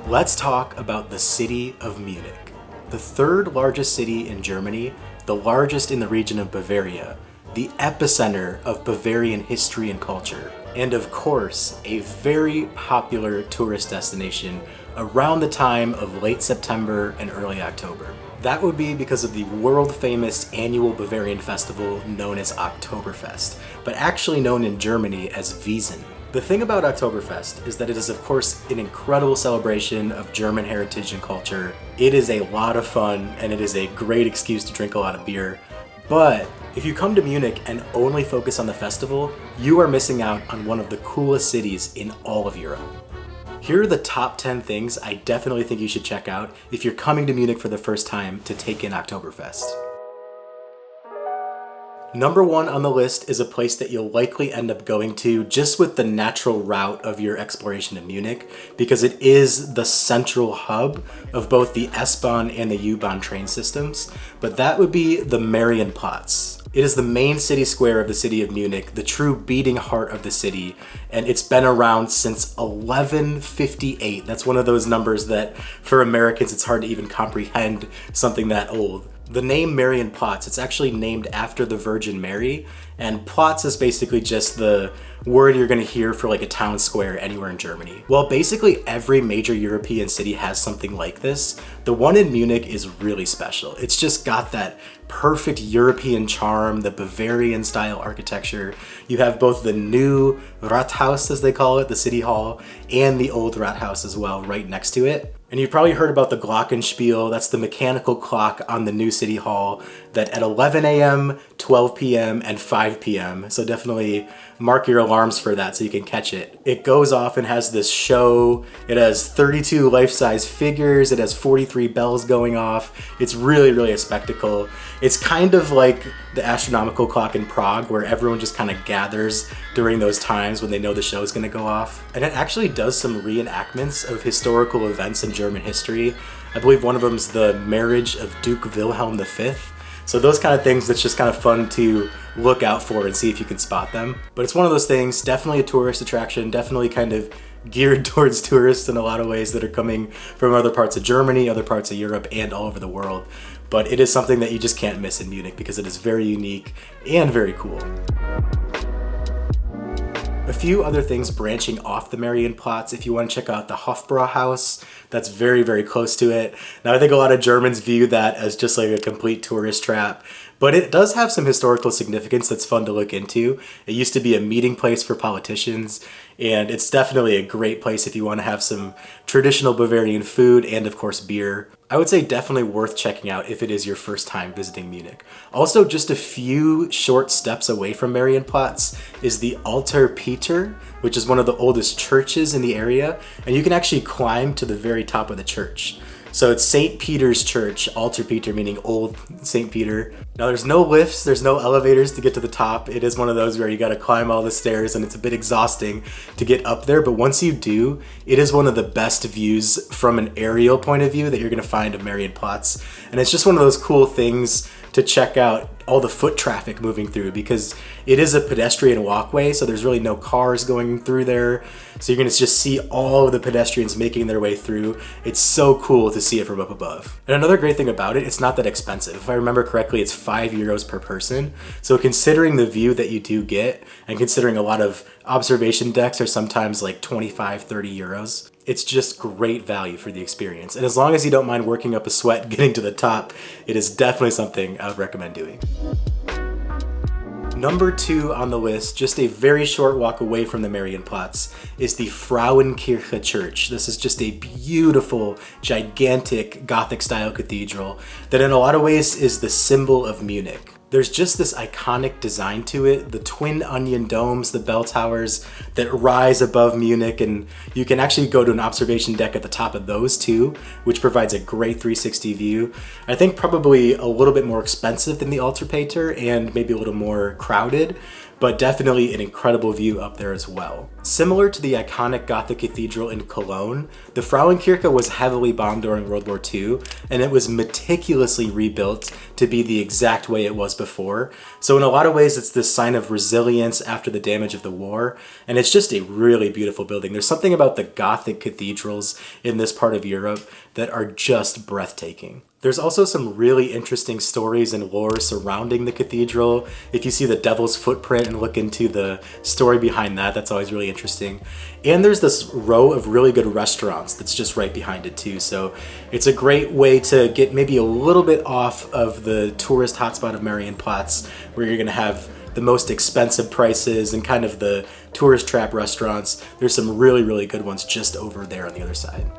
Let's talk about the city of Munich. The third largest city in Germany, the largest in the region of Bavaria, the epicenter of Bavarian history and culture, and of course, a very popular tourist destination around the time of late September and early October. That would be because of the world-famous annual Bavarian festival known as Oktoberfest, but actually known in Germany as Wiesn. The thing about Oktoberfest is that it is of course an incredible celebration of German heritage and culture. It is a lot of fun and it is a great excuse to drink a lot of beer. But if you come to Munich and only focus on the festival, you are missing out on one of the coolest cities in all of Europe. Here are the top 10 things I definitely think you should check out if you're coming to Munich for the first time to take in Oktoberfest. Number 1 on the list is a place that you'll likely end up going to just with the natural route of your exploration in Munich, because it is the central hub of both the S-Bahn and the U-Bahn train systems, but that would be the Marienplatz. It is the main city square of the city of Munich, the true beating heart of the city, and it's been around since 1158. That's one of those numbers that for Americans it's hard to even comprehend something that old. The name Marienplatz, it's actually named after the Virgin Mary, and Platz is basically just the word you're gonna hear for like a town square anywhere in Germany. Well, basically every major European city has something like this. The one in Munich is really special. It's just got that perfect European charm, the Bavarian style architecture. You have both the new Rathaus, as they call it, the city hall, and the old Rathaus as well right next to it. And you've probably heard about the Glockenspiel. That's the mechanical clock on the new city hall that at 11 a.m., 12 p.m., and 5 p.m. So definitely mark your alarms for that so you can catch it. It goes off and has this show. It has 32 life-size figures. It has 43 bells going off. It's really, really a spectacle. It's kind of like the astronomical clock in Prague, where everyone just kind of gathers during those times when they know the show is going to go off. And it actually does some reenactments of historical events in German history. I believe one of them is the marriage of Duke Wilhelm V. So those kind of things, that's just kind of fun to look out for and see if you can spot them. But it's one of those things, definitely a tourist attraction, definitely kind of geared towards tourists in a lot of ways that are coming from other parts of Germany, other parts of Europe, and all over the world. But it is something that you just can't miss in Munich because it is very unique and very cool. A few other things branching off the Marienplatz, if you want to check out the Hofbrauhaus, that's very, very close to it. Now, I think a lot of Germans view that as just like a complete tourist trap, but it does have some historical significance that's fun to look into. It used to be a meeting place for politicians, and it's definitely a great place if you want to have some traditional Bavarian food and, of course, beer. I would say definitely worth checking out if it is your first time visiting Munich. Also, just a few short steps away from Marienplatz is the Alter Peter, which is one of the oldest churches in the area, and you can actually climb to the very top of the church. So it's St. Peter's Church, Alter Peter meaning old St. Peter. Now there's no lifts, there's no elevators to get to the top. It is one of those where you gotta climb all the stairs and it's a bit exhausting to get up there, but once you do, it is one of the best views from an aerial point of view that you're gonna find of Marienplatz. And it's just one of those cool things to check out all the foot traffic moving through, because it is a pedestrian walkway, so there's really no cars going through there. So you're gonna just see all of the pedestrians making their way through. It's so cool to see it from up above. And another great thing about it, it's not that expensive. If I remember correctly, it's €5 per person. So considering the view that you do get, and considering a lot of observation decks are sometimes like 25, 30 euros, it's just great value for the experience. And as long as you don't mind working up a sweat getting to the top, it is definitely something I would recommend doing. Number 2 on the list, just a very short walk away from the Marienplatz, is the Frauenkirche Church. This is just a beautiful, gigantic Gothic-style cathedral that in a lot of ways is the symbol of Munich. There's just this iconic design to it, the twin onion domes, the bell towers that rise above Munich, and you can actually go to an observation deck at the top of those too, which provides a great 360 view. I think probably a little bit more expensive than the Alter Peter and maybe a little more crowded, but definitely an incredible view up there as well. Similar to the iconic Gothic cathedral in Cologne, the Frauenkirche was heavily bombed during World War II, and it was meticulously rebuilt to be the exact way it was before. So in a lot of ways, it's this sign of resilience after the damage of the war, and it's just a really beautiful building. There's something about the Gothic cathedrals in this part of Europe that are just breathtaking. There's also some really interesting stories and lore surrounding the cathedral. If you see the devil's footprint and look into the story behind that, that's always really interesting. And there's this row of really good restaurants that's just right behind it too. So it's a great way to get maybe a little bit off of the tourist hotspot of Marienplatz, where you're gonna have the most expensive prices and kind of the tourist trap restaurants. There's some really, really good ones just over there on the other side.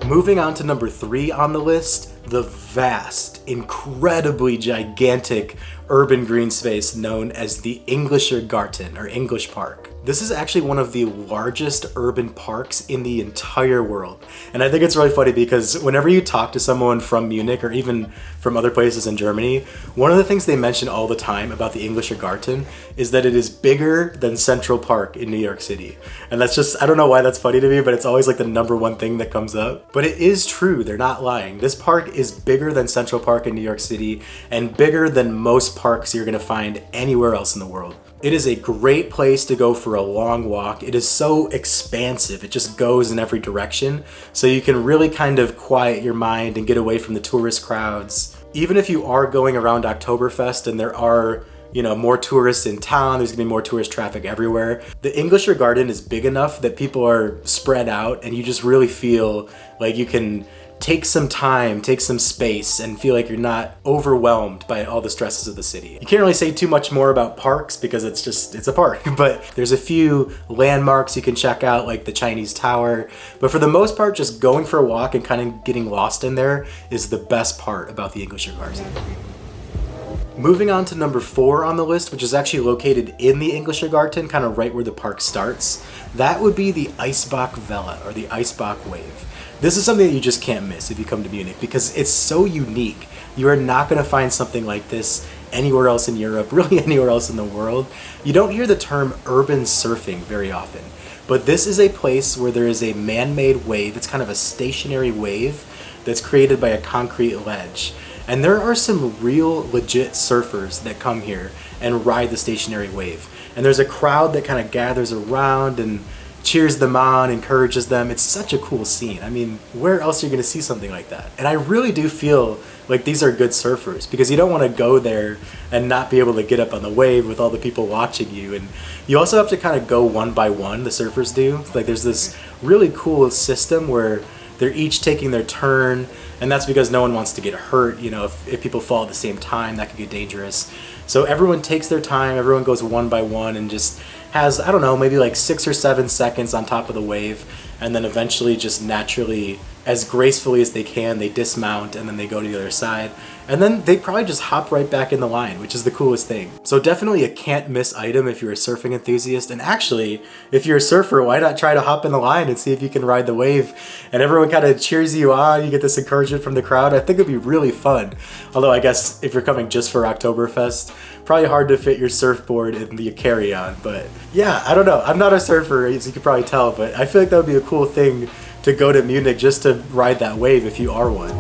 Moving on to number 3 on the list, the vast, incredibly gigantic urban green space known as the Englischer Garten, or English Park. This is actually one of the largest urban parks in the entire world. And I think it's really funny because whenever you talk to someone from Munich or even from other places in Germany, one of the things they mention all the time about the Englischer Garten is that it is bigger than Central Park in New York City. And that's just, I don't know why that's funny to me, but it's always like the number one thing that comes up. But it is true, they're not lying. This park is bigger than Central Park in New York City and bigger than most parks you're gonna find anywhere else in the world. It is a great place to go for a long walk. It is so expansive. It just goes in every direction. So you can really kind of quiet your mind and get away from the tourist crowds. Even if you are going around Oktoberfest and there are, more tourists in town, there's gonna be more tourist traffic everywhere. The Englischer Garden is big enough that people are spread out and you just really feel like you can take some time, take some space, and feel like you're not overwhelmed by all the stresses of the city. You can't really say too much more about parks because it's a park, but there's a few landmarks you can check out, like the Chinese Tower. But for the most part, just going for a walk and kind of getting lost in there is the best part about the Englischer Garten. Moving on to number 4 on the list, which is actually located in the Englischer Garten, kind of right where the park starts. That would be the Eisbach Welle, or the Eisbach Wave. This is something that you just can't miss if you come to Munich because it's so unique. You are not going to find something like this anywhere else in Europe, really anywhere else in the world. You don't hear the term urban surfing very often, but this is a place where there is a man-made wave. It's kind of a stationary wave that's created by a concrete ledge. And there are some real legit surfers that come here and ride the stationary wave. And there's a crowd that kind of gathers around and cheers them on, encourages them. It's such a cool scene. I mean, where else are you gonna see something like that? And I really do feel like these are good surfers because you don't wanna go there and not be able to get up on the wave with all the people watching you. And you also have to kind of go one by one, the surfers do. Like there's this really cool system where they're each taking their turn, and that's because no one wants to get hurt. If people fall at the same time, that could get dangerous. So everyone takes their time, everyone goes one by one and just has, I don't know, maybe like 6 or 7 seconds on top of the wave, and then eventually just naturally, as gracefully as they can, they dismount and then they go to the other side. And then they probably just hop right back in the line, which is the coolest thing. So definitely a can't miss item if you're a surfing enthusiast. And actually, if you're a surfer, why not try to hop in the line and see if you can ride the wave? And everyone kind of cheers you on, you get this encouragement from the crowd. I think it'd be really fun. Although I guess if you're coming just for Oktoberfest, probably hard to fit your surfboard in the carry-on. But yeah, I don't know. I'm not a surfer, as you can probably tell, but I feel like that would be a cool thing to go to Munich just to ride that wave if you are one.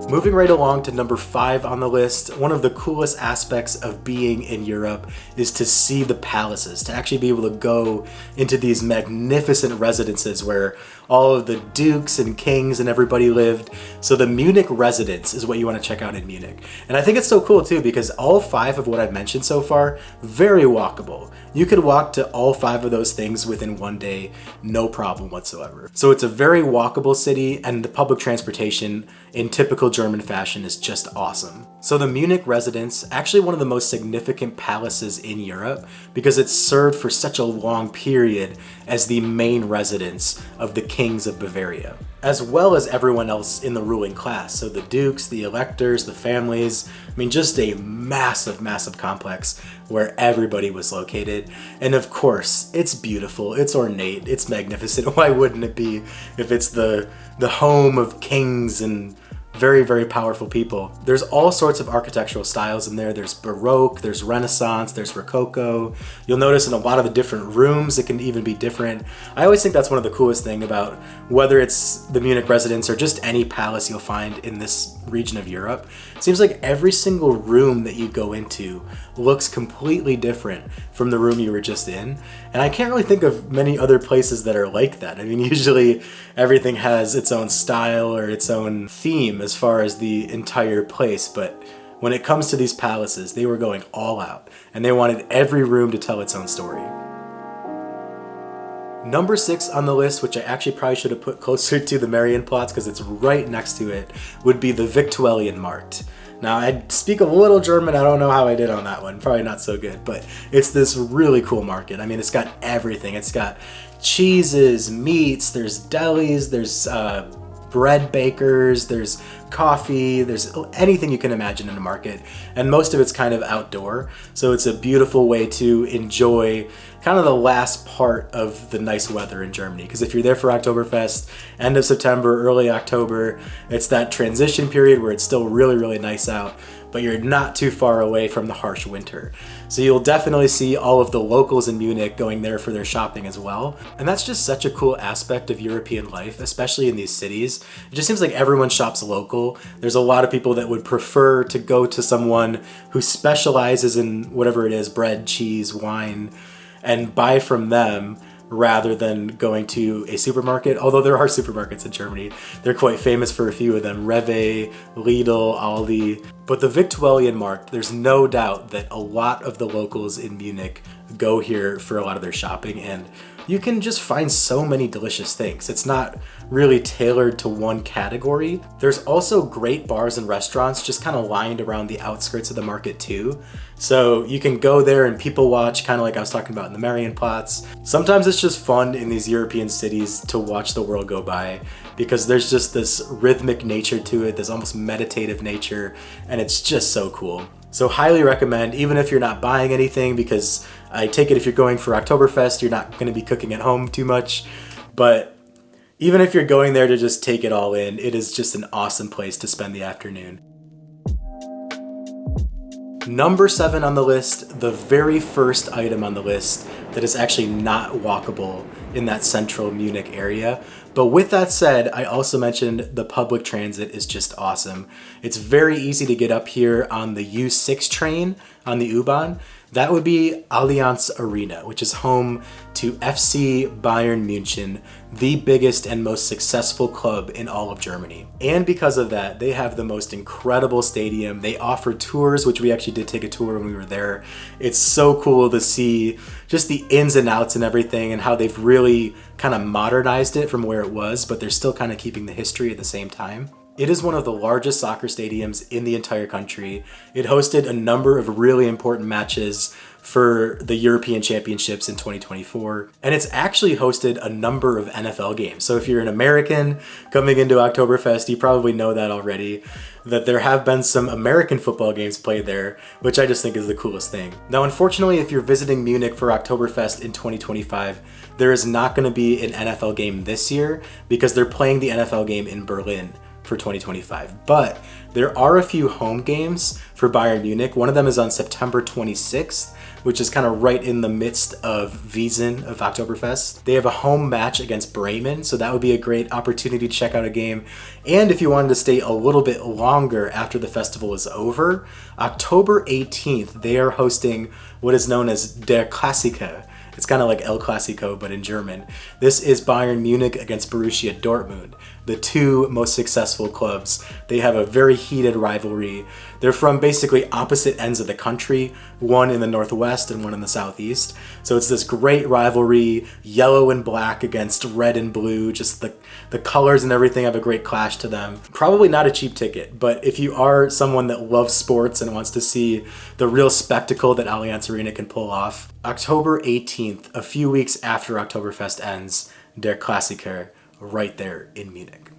Moving right along to number 5 on the list, one of the coolest aspects of being in Europe is to see the palaces, to actually be able to go into these magnificent residences where all of the dukes and kings and everybody lived. So the Munich Residence is what you want to check out in Munich. And I think it's so cool too because all 5 of what I've mentioned so far, very walkable. You could walk to all 5 of those things within one day, no problem whatsoever. So it's a very walkable city, and the public transportation in typical German fashion is just awesome. So the Munich Residence, actually one of the most significant palaces in Europe because it served for such a long period as the main residence of the kings of Bavaria, as well as everyone else in the ruling class. So the dukes, the electors, the families, I mean, just a massive, massive complex where everybody was located. And of course, it's beautiful, it's ornate, it's magnificent. Why wouldn't it be if it's the home of kings and very, very powerful people. There's all sorts of architectural styles in there. There's Baroque, there's Renaissance, there's Rococo. You'll notice in a lot of the different rooms, it can even be different. I always think that's one of the coolest things about whether it's the Munich Residence or just any palace you'll find in this region of Europe. It seems like every single room that you go into looks completely different from the room you were just in. And I can't really think of many other places that are like that. I mean, usually everything has its own style or its own theme as far as the entire place, but when it comes to these palaces, they were going all out and they wanted every room to tell its own story. Number 6 on the list, which I actually probably should have put closer to the Marienplatz because it's right next to it, would be the Viktualienmarkt. Now, I speak a little German. I don't know how I did on that one. Probably not so good, but it's this really cool market. I mean, it's got everything. It's got cheeses, meats, there's delis, there's bread bakers, there's coffee, there's anything you can imagine in a market, and most of it's kind of outdoor, so it's a beautiful way to enjoy kind of the last part of the nice weather in Germany, because if you're there for Oktoberfest, end of September, early October, it's that transition period where it's still really, really nice out, but you're not too far away from the harsh winter. So you'll definitely see all of the locals in Munich going there for their shopping as well. And that's just such a cool aspect of European life, especially in these cities. It just seems like everyone shops local. There's a lot of people that would prefer to go to someone who specializes in whatever it is, bread, cheese, wine, and buy from them rather than going to a supermarket. Although there are supermarkets in Germany. They're quite famous for a few of them, Rewe, Lidl, Aldi. But the Viktualienmarkt, there's no doubt that a lot of the locals in Munich go here for a lot of their shopping, and you can just find so many delicious things. It's not really tailored to one category. There's also great bars and restaurants just kind of lined around the outskirts of the market too. So you can go there and people watch, kind of like I was talking about in the Marienplatz. Sometimes it's just fun in these European cities to watch the world go by, because there's just this rhythmic nature to it, this almost meditative nature, and it's just so cool. So highly recommend, even if you're not buying anything, because I take it if you're going for Oktoberfest, you're not going to be cooking at home too much. But even if you're going there to just take it all in, it is just an awesome place to spend the afternoon. Number 7 on the list, the very first item on the list that is actually not walkable in that central Munich area. But with that said, I also mentioned the public transit is just awesome. It's very easy to get up here on the U6 train on the U-Bahn. That would be Allianz Arena, which is home to FC Bayern München, the biggest and most successful club in all of Germany. And because of that, they have the most incredible stadium. They offer tours, which we actually did take a tour when we were there. It's so cool to see just the ins and outs and everything, and how they've really kind of modernized it from where it was, but they're still kind of keeping the history at the same time. It is one of the largest soccer stadiums in the entire country. It hosted a number of really important matches for the European Championships in 2024. And it's actually hosted a number of NFL games. So if you're an American coming into Oktoberfest, you probably know that already, that there have been some American football games played there, which I just think is the coolest thing. Now, unfortunately, if you're visiting Munich for Oktoberfest in 2025, there is not going to be an NFL game this year because they're playing the NFL game in Berlin for 2025. But there are a few home games for Bayern Munich. One of them is on September 26th, which is kind of right in the midst of Wiesn, of Oktoberfest. They have a home match against Bremen, so that would be a great opportunity to check out a game. And if you wanted to stay a little bit longer after the festival is over, October 18th, they are hosting what is known as Der Klassiker. It's kind of like El Clasico, but in German. This is Bayern Munich against Borussia Dortmund, the two most successful clubs. They have a very heated rivalry. They're from basically opposite ends of the country, one in the northwest and one in the southeast. So it's this great rivalry, yellow and black against red and blue. Just the colors and everything have a great clash to them. Probably not a cheap ticket, but if you are someone that loves sports and wants to see the real spectacle that Allianz Arena can pull off, October 18th, a few weeks after Oktoberfest ends, Der Klassiker, right there in Munich.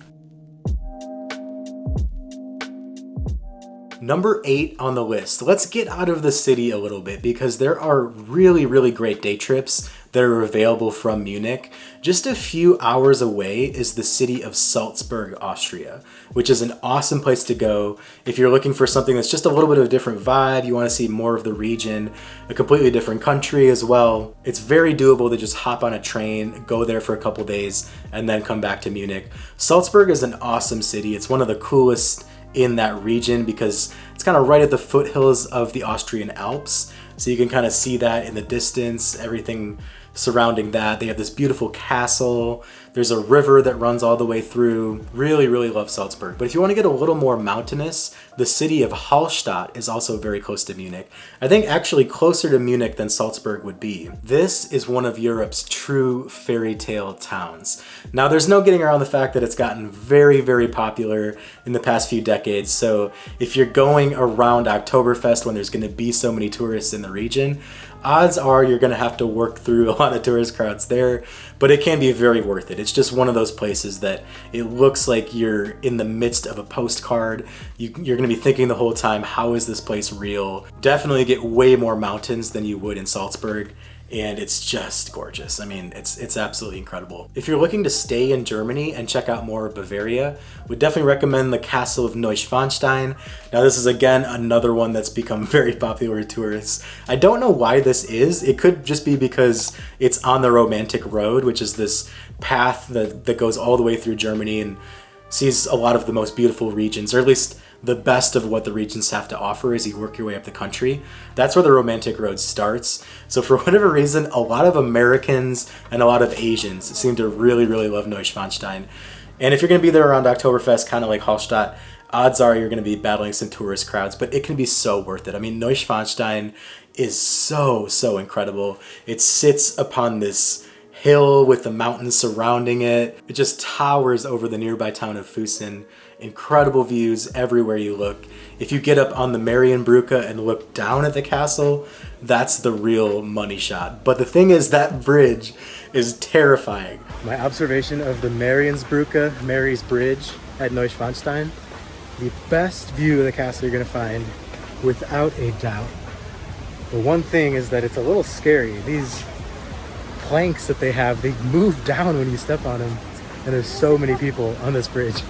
Number 8 on the list. Let's get out of the city a little bit because there are really, really great day trips that are available from Munich. Just a few hours away is the city of Salzburg, Austria, which is an awesome place to go if you're looking for something that's just a little bit of a different vibe, you want to see more of the region, a completely different country as well. It's very doable to just hop on a train, go there for a couple days, and then come back to Munich. Salzburg is an awesome city. It's one of the coolest in that region because it's kind of right at the foothills of the Austrian Alps. So you can kind of see that in the distance, everything surrounding that. They have this beautiful castle. There's a river that runs all the way through. Really, really love Salzburg. But if you want to get a little more mountainous, the city of Hallstatt is also very close to Munich. I think actually closer to Munich than Salzburg would be. This is one of Europe's true fairy tale towns. Now, there's no getting around the fact that it's gotten very, very popular in the past few decades. So if you're going around Oktoberfest when there's going to be so many tourists in the region, odds are you're going to have to work through a lot of tourist crowds there, but it can be very worth it. It's just one of those places that it looks like you're in the midst of a postcard. You're going to be thinking the whole time, how is this place real? Definitely get way more mountains than you would in Salzburg. And it's just gorgeous. I mean, it's absolutely incredible. If you're looking to stay in Germany and check out more of Bavaria, would definitely recommend the Castle of Neuschwanstein. Now, this is again another one that's become very popular with tourists. I don't know why this is. It could just be because it's on the Romantic Road, which is this path that goes all the way through Germany and sees a lot of the most beautiful regions, or at least the best of what the regions have to offer as you work your way up the country. That's where the Romantic Road starts. So for whatever reason, a lot of Americans and a lot of Asians seem to really, really love Neuschwanstein. And if you're going to be there around Oktoberfest, kind of like Hallstatt, odds are you're going to be battling some tourist crowds, but it can be so worth it. I mean, Neuschwanstein is so, so incredible. It sits upon this hill with the mountains surrounding it. It just towers over the nearby town of Wiesn. Incredible views everywhere you look. If you get up on the Marienbrücke and look down at the castle, that's the real money shot. But the thing is, that bridge is terrifying. My observation of the Mariensbrücke, Mary's Bridge at Neuschwanstein, the best view of the castle you're gonna find, without a doubt. The one thing is that it's a little scary. These planks that they have, they move down when you step on them, and there's so many people on this bridge.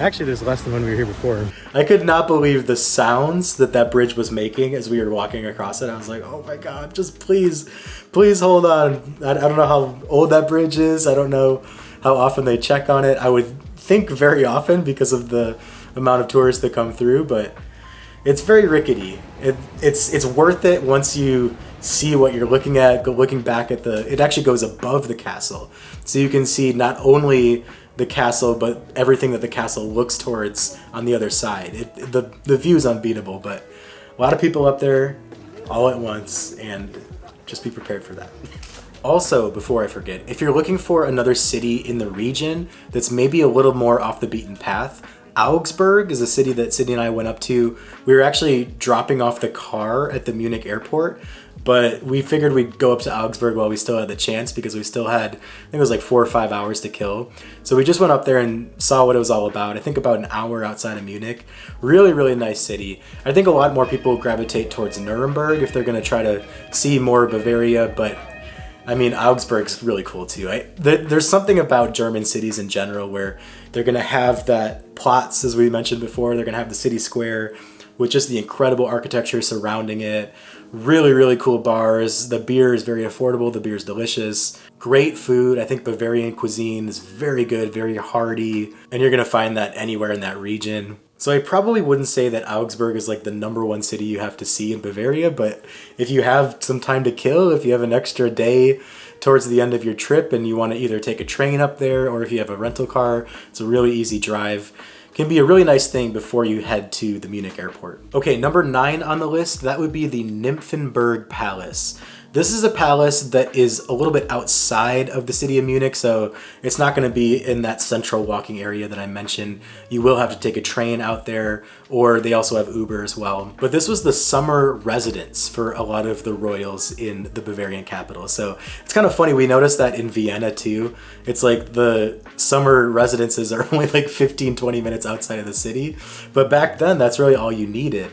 Actually, there's less than when we were here before. I could not believe the sounds that bridge was making as we were walking across it. I was like, oh my God, just please hold on. I don't know how old that bridge is. I don't know how often they check on it. I would think very often because of the amount of tourists that come through, but it's very rickety. It's worth it once you see what you're looking at, looking back at it actually goes above the castle. So you can see not only the castle, but everything that the castle looks towards on the other side. The view is unbeatable, but a lot of people up there all at once, and just be prepared for that. Also, before I forget, if you're looking for another city in the region that's maybe a little more off the beaten path, Augsburg is a city that Sydney and I went up to. We were actually dropping off the car at the Munich airport, but we figured we'd go up to Augsburg while we still had the chance because we still had, I think it was like 4 or 5 hours to kill. So we just went up there and saw what it was all about. I think about an hour outside of Munich. Really, really nice city. I think a lot more people gravitate towards Nuremberg if they're gonna try to see more Bavaria, but I mean, Augsburg's really cool too. There's something about German cities in general where they're gonna have that Platz, as we mentioned before, they're gonna have the city square with just the incredible architecture surrounding it. Really, really cool bars. The beer is very affordable. The beer is delicious. Great food. I think Bavarian cuisine is very good, very hearty, and you're gonna find that anywhere in that region. So I probably wouldn't say that Augsburg is like the #1 city you have to see in Bavaria, but if you have some time to kill, if you have an extra day towards the end of your trip and you want to either take a train up there or if you have a rental car, it's a really easy drive. Can be a really nice thing before you head to the Munich airport. Okay, number 9 on the list, that would be the Nymphenburg Palace. This is a palace that is a little bit outside of the city of Munich, so it's not going to be in that central walking area that I mentioned. You will have to take a train out there, or they also have Uber as well. But this was the summer residence for a lot of the royals in the Bavarian capital. So it's kind of funny, we noticed that in Vienna too. It's like the summer residences are only like 15-20 minutes outside of the city. But back then, that's really all you needed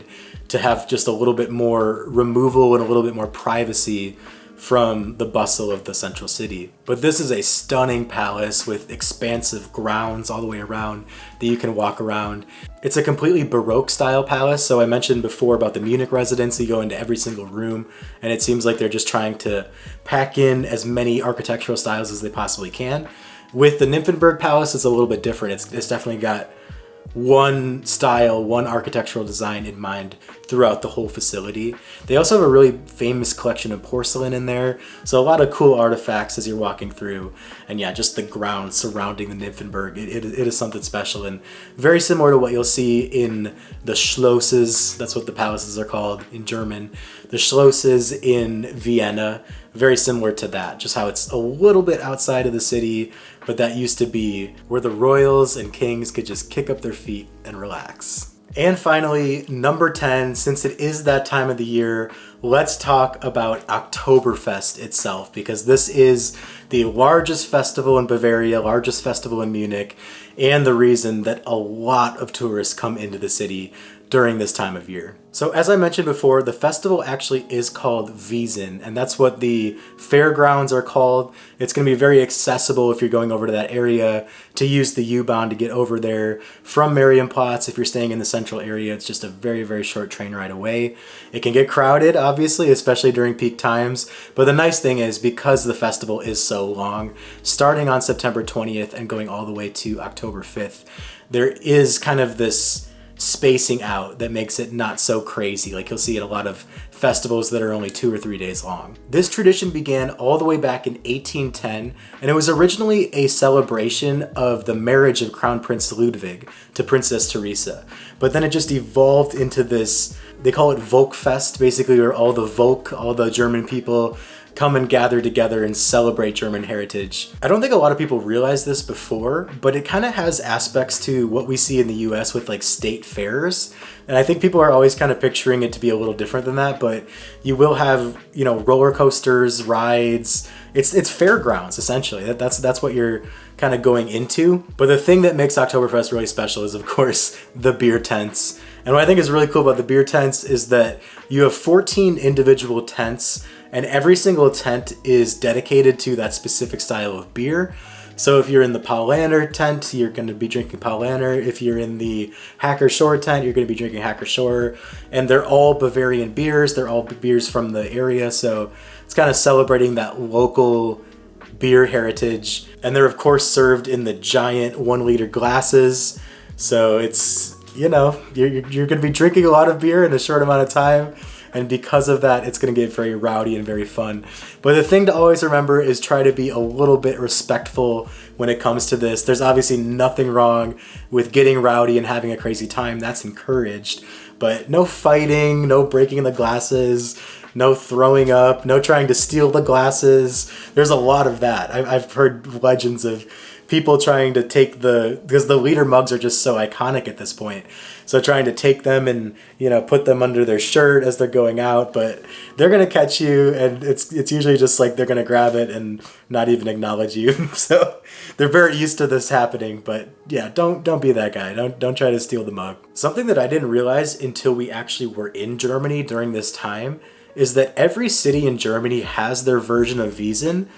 to have just a little bit more removal and a little bit more privacy from the bustle of the central city. But this is a stunning palace with expansive grounds all the way around that you can walk around. It's a completely Baroque style palace. So I mentioned before about the Munich Residence. You go into every single room and it seems like they're just trying to pack in as many architectural styles as they possibly can. With the Nymphenburg Palace, it's a little bit different. It's definitely got one style, one architectural design in mind throughout the whole facility. They also have a really famous collection of porcelain in there, so a lot of cool artifacts as you're walking through. And yeah, just the ground surrounding the Nymphenburg, it is something special and very similar to what you'll see in the Schlosses. That's what the palaces are called in German. The Schlosses in Vienna, very similar to that, just how it's a little bit outside of the city, but that used to be where the royals and kings could just kick up their feet and relax. And finally, number 10, since it is that time of the year, let's talk about Oktoberfest itself, because this is the largest festival in Bavaria, largest festival in Munich, and the reason that a lot of tourists come into the city during this time of year. So as I mentioned before, the festival actually is called Wiesn, and that's what the fairgrounds are called. It's going to be very accessible if you're going over to that area to use the U-Bahn to get over there from Marienplatz. If you're staying in the central area, it's just a very, very short train ride away. It can get crowded, obviously, especially during peak times, but the nice thing is because the festival is so long, starting on September 20th and going all the way to October 5th, there is kind of this spacing out that makes it not so crazy like you'll see at a lot of festivals that are only 2 or 3 days long. This tradition began all the way back in 1810, and it was originally a celebration of the marriage of Crown Prince Ludwig to Princess Teresa. But then it just evolved into this, they call it Volksfest, basically, where all the German people come and gather together and celebrate German heritage. I don't think a lot of people realize this before, but it kind of has aspects to what we see in the US with like state fairs. And I think people are always kind of picturing it to be a little different than that, but you will have, you know, roller coasters, rides. It's fairgrounds, essentially. That's what you're kind of going into. But the thing that makes Oktoberfest really special is, of course, the beer tents. And what I think is really cool about the beer tents is that you have 14 individual tents, and every single tent is dedicated to that specific style of beer. So if you're in the Paulaner tent, you're going to be drinking Paulaner. If you're in the Hacker Shore tent, you're going to be drinking Hacker Shore. And they're all Bavarian beers. They're all beers from the area. So it's kind of celebrating that local beer heritage. And they're, of course, served in the giant 1-liter glasses. So it's, you know, you're going to be drinking a lot of beer in a short amount of time. And because of that, it's going to get very rowdy and very fun. But the thing to always remember is try to be a little bit respectful when it comes to this. There's obviously nothing wrong with getting rowdy and having a crazy time. That's encouraged. But no fighting, no breaking the glasses, no throwing up, no trying to steal the glasses. There's a lot of that. I've heard legends of people trying to take because the liter mugs are just so iconic at this point. So trying to take them and, you know, put them under their shirt as they're going out, but they're going to catch you, and it's usually just like they're going to grab it and not even acknowledge you. So they're very used to this happening, but yeah, don't be that guy. Don't try to steal the mug. Something that I didn't realize until we actually were in Germany during this time is that every city in Germany has their version of Wiesn,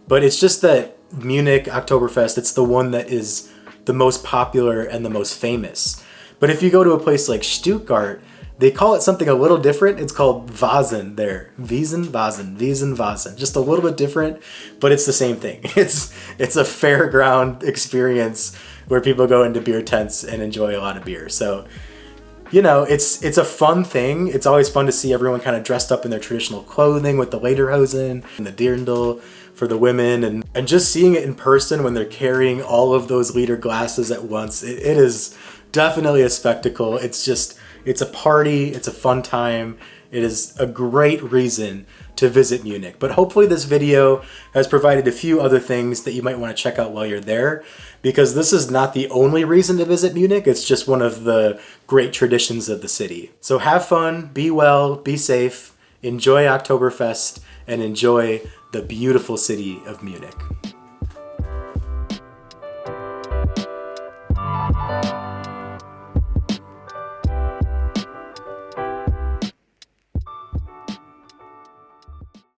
but it's just that Munich Oktoberfest, it's the one that is the most popular and the most famous. But if you go to a place like Stuttgart, they call it something a little different. It's called Vasen there. Wiesn, Vasen. Just a little bit different, but it's the same thing. It's a fairground experience where people go into beer tents and enjoy a lot of beer. So, you know, it's a fun thing. It's always fun to see everyone kind of dressed up in their traditional clothing with the lederhosen and the dirndl for the women, and just seeing it in person when they're carrying all of those liter glasses at once. It is definitely a spectacle. It's a party. It's a fun time. It is a great reason to visit Munich. But hopefully this video has provided a few other things that you might want to check out while you're there, because this is not the only reason to visit Munich. It's just one of the great traditions of the city. So have fun, be well, be safe, enjoy Oktoberfest, and enjoy the beautiful city of Munich.